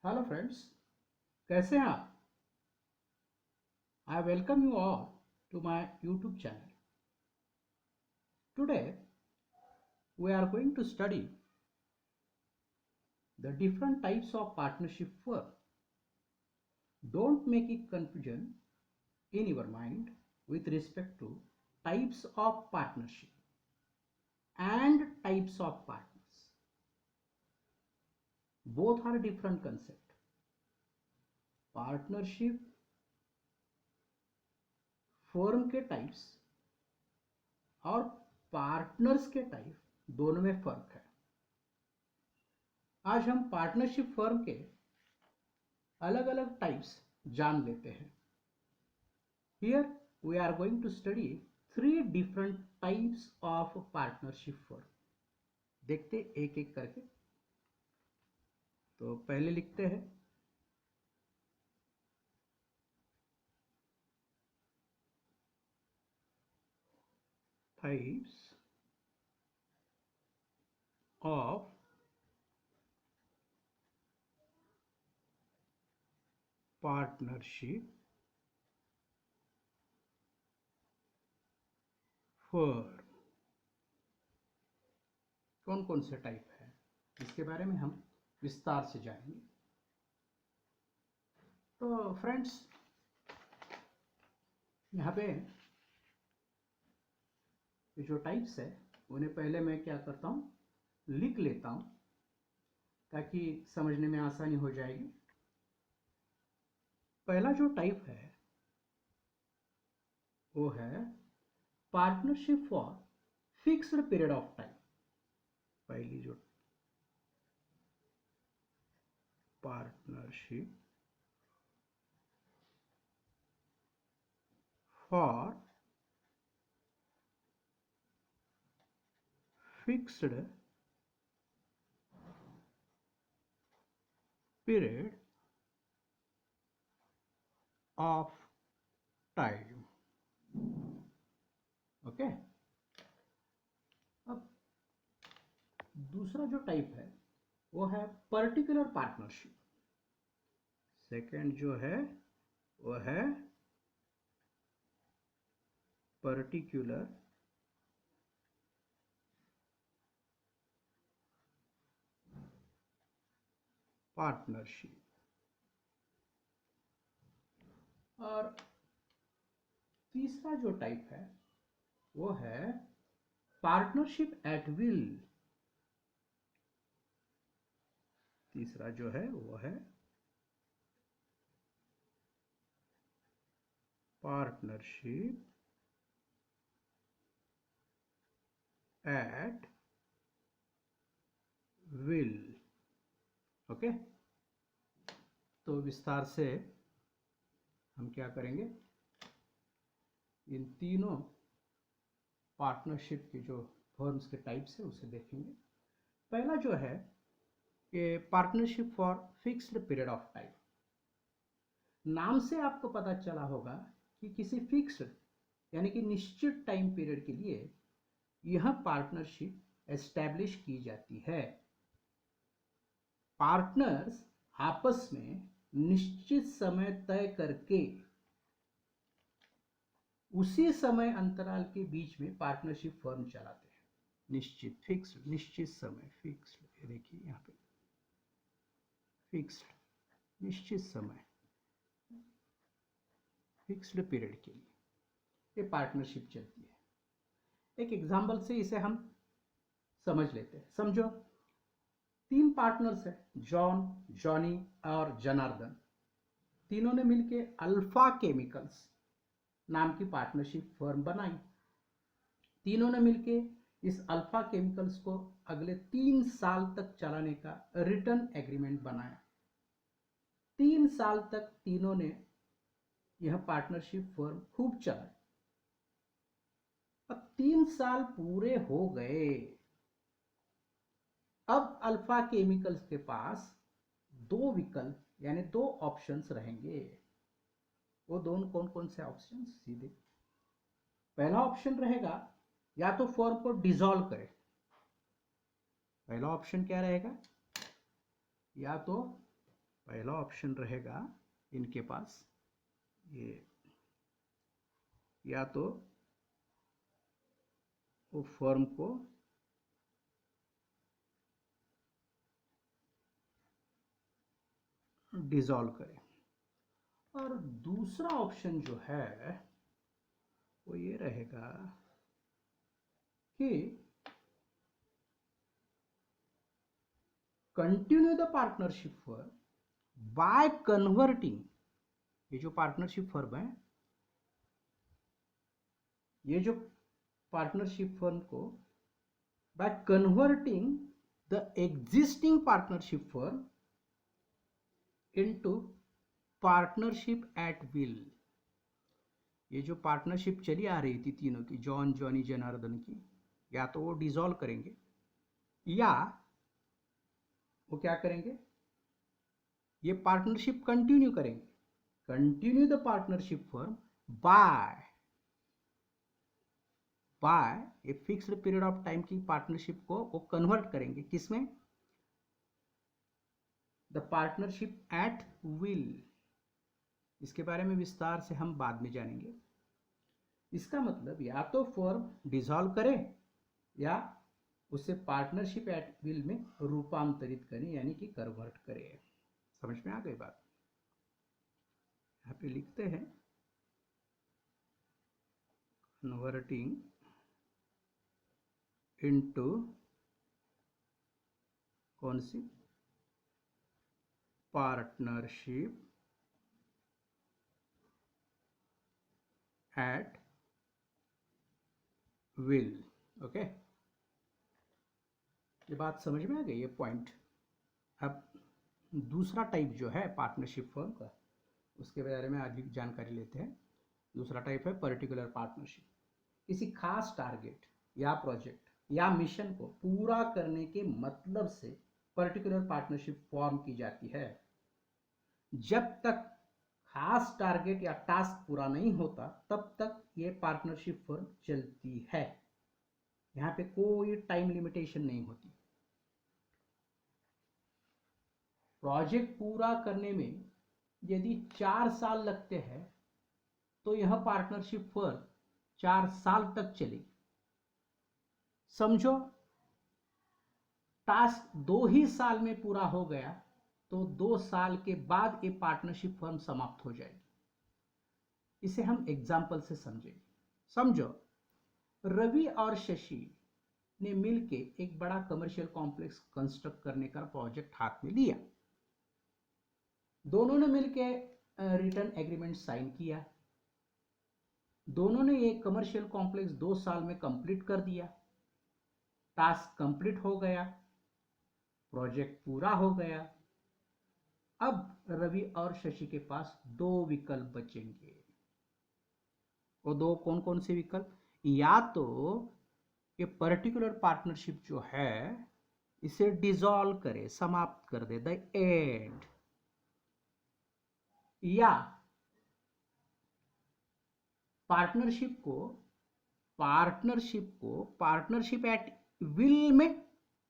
Hello friends, कैसे हैं आप? I welcome you all to my YouTube channel. Today we are going to study the different types of partnership firm. Don't make it confusion in your mind with respect to types of partnership and types of partners. Both are different concept. Partnership firm के types और partners के type दोनों में फर्क है. आज हम partnership firm के अलग अलग टाइप्स जान लेते हैं. Here we are going to study 3 different types of partnership firm. देखते एक एक करके. तो पहले लिखते हैं टाइप्स ऑफ पार्टनरशिप फर्म. कौन कौन से टाइप है इसके बारे में हम विस्तार से जानेंगे. तो फ्रेंड्स, यहाँ पे जो टाइप्स है उन्हें पहले मैं क्या करता हूँ, लिख लेता हूँ ताकि समझने में आसानी हो जाएगी. पहला जो टाइप है वो है partnership for fixed period of time. पहली जो partnership for fixed period of time. Okay. अब दूसरा जो टाइप है वो है पर्टिकुलर पार्टनरशिप. सेकंड जो है वो है पर्टिकुलर पार्टनरशिप. और तीसरा जो टाइप है वो है पार्टनरशिप एट विल. तीसरा जो है वो है पार्टनरशिप एट विल. ओके. तो विस्तार से हम क्या करेंगे, इन तीनों पार्टनरशिप की जो फर्म्स के टाइप्स है उसे देखेंगे. पहला जो है कि partnership for fixed period of time. नाम से आपको पता चला होगा कि किसी फिक्स्ड यानी कि निश्चित टाइम पीरियड के लिए यह पार्टनरशिप एस्टैब्लिश की जाती है. पार्टनर्स आपस में निश्चित समय तय करके उसी समय अंतराल के बीच में पार्टनरशिप फर्म चलाते हैं. निश्चित, फिक्स्ड, निश्चित समय, फिक्स्ड. ये देखिए यहाँ पे फिक्स्ड, निश्चित समय, फिक्स्ड पीरियड के लिए ये पार्टनरशिप चलती है. एक एग्जांपल से इसे हम समझ लेते हैं. समझो 3 पार्टनर्स है, जॉन, जॉनी और जनार्दन. तीनों ने मिलके अल्फा केमिकल्स नाम की पार्टनरशिप फर्म बनाई. तीनों ने मिलके इस अल्फा केमिकल्स को अगले 3 साल तक चलाने का रिटर्न एग्रीमेंट बनाया. 3 साल तक तीनों ने यह पार्टनरशिप फर्म खूब चलाई. अब 3 साल पूरे हो गए. अब अल्फा केमिकल्स के पास 2 विकल्प यानी 2 ऑप्शंस रहेंगे. वो दोनों कौन कौन से ऑप्शंस? सीधे पहला ऑप्शन रहेगा या तो फर्म को डिसॉल्व करे. पहला ऑप्शन क्या रहेगा? या तो पहला ऑप्शन रहेगा इनके पास ये, या तो वो फर्म को डिसॉल्व करे, और दूसरा ऑप्शन जो है वो ये रहेगा कि continue the partnership firm by converting, ये जो पार्टनरशिप फर्म है, ये जो पार्टनरशिप फर्म को by converting the existing partnership firm into partnership at will, ये जो पार्टनरशिप चली आ रही थी तीनों की, जॉन, जॉनी, जनार्दन की, या तो वो डिसॉल्व करेंगे या वो क्या करेंगे, ये पार्टनरशिप कंटिन्यू करेंगे, continue the partnership firm bye a fixed period of time की पार्टनरशिप को वो कन्वर्ट करेंगे किसमें, द पार्टनरशिप एट विल। इसके बारे में विस्तार से हम बाद में जानेंगे। इसका मतलब या तो फर्म डिसॉल्व करे या उसे पार्टनरशिप एट विल में रूपांतरित करें, यानी कि कन्वर्ट करे। समझ में आ गई बात? यहाँ पे लिखते हैं कन्वर्टिंग इनटू कौन सी, पार्टनरशिप एट विल। ओके, ये बात समझ में आ गई, ये पॉइंट। अब दूसरा टाइप जो है पार्टनरशिप फर्म का, उसके बारे में अधिक जानकारी लेते हैं। दूसरा टाइप है पर्टिकुलर पार्टनरशिप। किसी खास टारगेट या प्रोजेक्ट या मिशन को पूरा करने के मतलब से पर्टिकुलर पार्टनरशिप फॉर्म की जाती है। जब तक खास टारगेट या टास्क पूरा नहीं होता तब तक ये पार्टनरशिप फर्म चलती है। यहाँ पे कोई टाइम लिमिटेशन नहीं होती। प्रोजेक्ट पूरा करने में यदि 4 साल लगते हैं तो यह पार्टनरशिप फर्म 4 साल तक चलेगी। समझो टास्क 2 ही साल में पूरा हो गया तो 2 साल के बाद ये पार्टनरशिप फर्म समाप्त हो जाएगी। इसे हम एग्जाम्पल से समझेंगे। समझो रवि और शशि ने मिलके एक बड़ा कमर्शियल कॉम्प्लेक्स कंस्ट्रक्ट करने का प्रोजेक्ट हाथ में लिया। दोनों ने मिलके रिटर्न एग्रीमेंट साइन किया। दोनों ने ये कमर्शियल कॉम्प्लेक्स 2 साल में कंप्लीट कर दिया। टास्क कंप्लीट हो गया, प्रोजेक्ट पूरा हो गया। अब रवि और शशि के पास 2 विकल्प बचेंगे। वो 2 कौन कौन से विकल्प? या तो ये पर्टिकुलर पार्टनरशिप जो है इसे डिसॉल्व करे, समाप्त कर दे, द एंड, या पार्टनरशिप को पार्टनरशिप एट विल में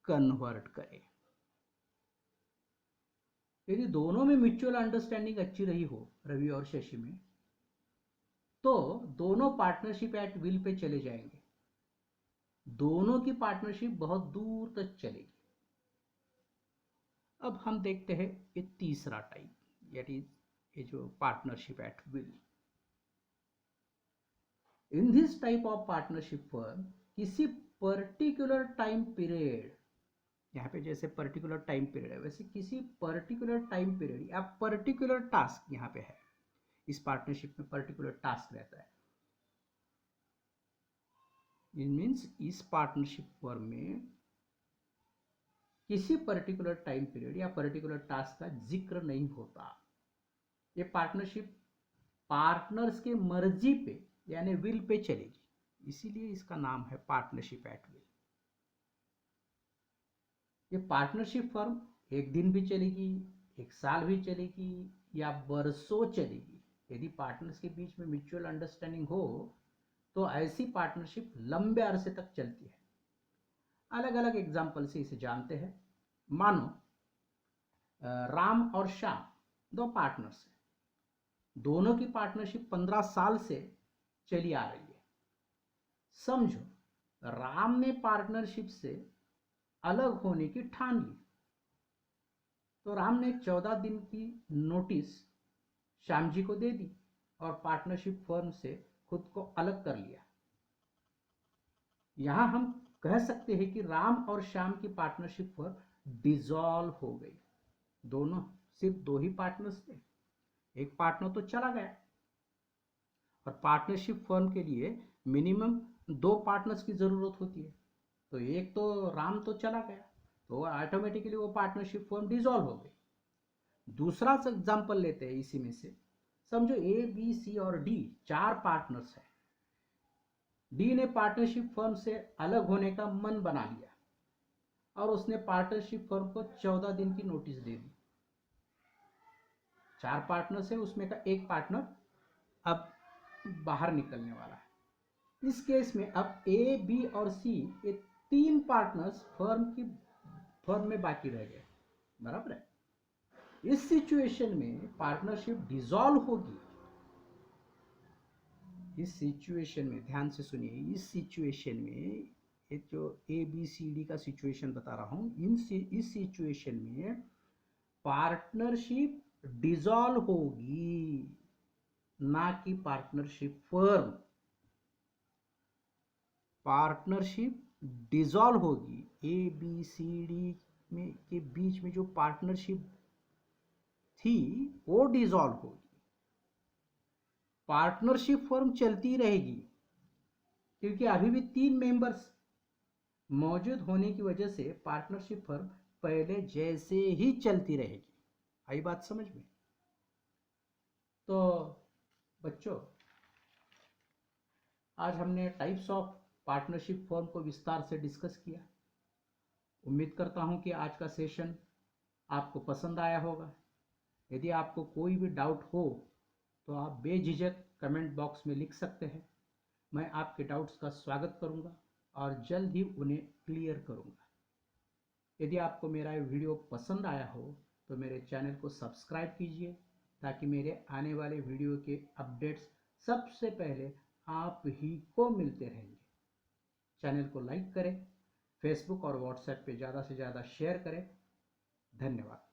कन्वर्ट करे। यदि दोनों में म्यूचुअल अंडरस्टैंडिंग अच्छी रही हो रवि और शशि में, तो दोनों पार्टनरशिप एट विल पे चले जाएंगे। दोनों की पार्टनरशिप बहुत दूर तक चलेगी। अब हम देखते हैं ये तीसरा टाइप, यानी ये जो partnership at will. In this type of partnership firm किसी पर्टिकुलर टाइम पीरियड, यहाँ पे जैसे पर्टिकुलर टाइम पीरियड है वैसे किसी पर्टिकुलर टाइम पीरियड या पर्टिकुलर टास्क यहाँ पे है। इस पार्टनरशिप में पर्टिकुलर टास्क रहता है। इट मीन्स इस पार्टनरशिप फर्म में किसी पर्टिकुलर टाइम पीरियड या पर्टिकुलर टास्क का जिक्र नहीं होता। ये पार्टनरशिप पार्टनर्स के मर्जी पे यानी विल पे चलेगी, इसीलिए इसका नाम है पार्टनरशिप एट विल। ये पार्टनरशिप फर्म 1 दिन भी चलेगी, 1 साल भी चलेगी या बरसों चलेगी। यदि पार्टनर्स के बीच में म्यूचुअल अंडरस्टैंडिंग हो तो ऐसी पार्टनरशिप लंबे अरसे तक चलती है। अलग अलग एग्जाम्पल से इसे जानते हैं। मानो राम और श्याम दो पार्टनर्स हैं, दोनों की पार्टनरशिप 15 साल से चली आ रही है। समझो, राम ने पार्टनरशिप से अलग होने की ठान ली, तो राम ने 14 दिन की नोटिस श्याम जी को दे दी और पार्टनरशिप फर्म से खुद को अलग कर लिया। यहां हम कह सकते हैं कि राम और श्याम की पार्टनरशिप फर्म डिसॉल्व हो गई। दोनों सिर्फ दो ही पार्टनर्स थे, एक पार्टनर तो चला गया, और पार्टनरशिप फर्म के लिए मिनिमम 2 पार्टनर्स की जरूरत होती है। तो एक तो राम तो चला गया, तो ऑटोमेटिकली वो पार्टनरशिप फर्म डिसॉल्व हो गई। दूसरा एग्जांपल लेते हैं इसी में से। समझो ए बी सी और डी 4 पार्टनर्स हैं। डी ने पार्टनरशिप फर्म से अलग होने का मन बना लिया और उसने पार्टनरशिप फर्म को 14 दिन की नोटिस दे दी। 4 पार्टनर्स है, उसमें का एक पार्टनर अब बाहर निकलने वाला है। इस केस में अब ए बी और सी ये 3 पार्टनर्स फर्म में बाकी रह गए, बराबर है। इस सिचुएशन में पार्टनरशिप डिसॉल्व होगी। इस सिचुएशन में ध्यान से सुनिए, इस सिचुएशन में ये जो ए बी सी डी का सिचुएशन बता रहा हूं, इस सिचुएशन में पार्टनरशिप डिसॉल्व होगी, ना कि पार्टनरशिप फर्म। पार्टनरशिप डिसॉल्व होगी, ए बी सी डी में के बीच में जो पार्टनरशिप थी वो डिसॉल्व होगी। पार्टनरशिप फर्म चलती रहेगी क्योंकि अभी भी 3 मेंबर्स मौजूद होने की वजह से पार्टनरशिप फर्म पहले जैसे ही चलती रहेगी। आई बात समझ में? तो बच्चों, आज हमने टाइप्स ऑफ पार्टनरशिप फर्म को विस्तार से डिस्कस किया। उम्मीद करता हूं कि आज का सेशन आपको पसंद आया होगा। यदि आपको कोई भी डाउट हो तो आप बेझिझक कमेंट बॉक्स में लिख सकते हैं। मैं आपके डाउट्स का स्वागत करूंगा और जल्द ही उन्हें क्लियर करूंगा। यदि आपको मेरा ये वीडियो पसंद आया हो तो मेरे चैनल को सब्सक्राइब कीजिए ताकि मेरे आने वाले वीडियो के अपडेट्स सबसे पहले आप ही को मिलते रहेंगे। चैनल को लाइक करें, फेसबुक और व्हाट्सएप पे ज़्यादा से ज़्यादा शेयर करें। धन्यवाद।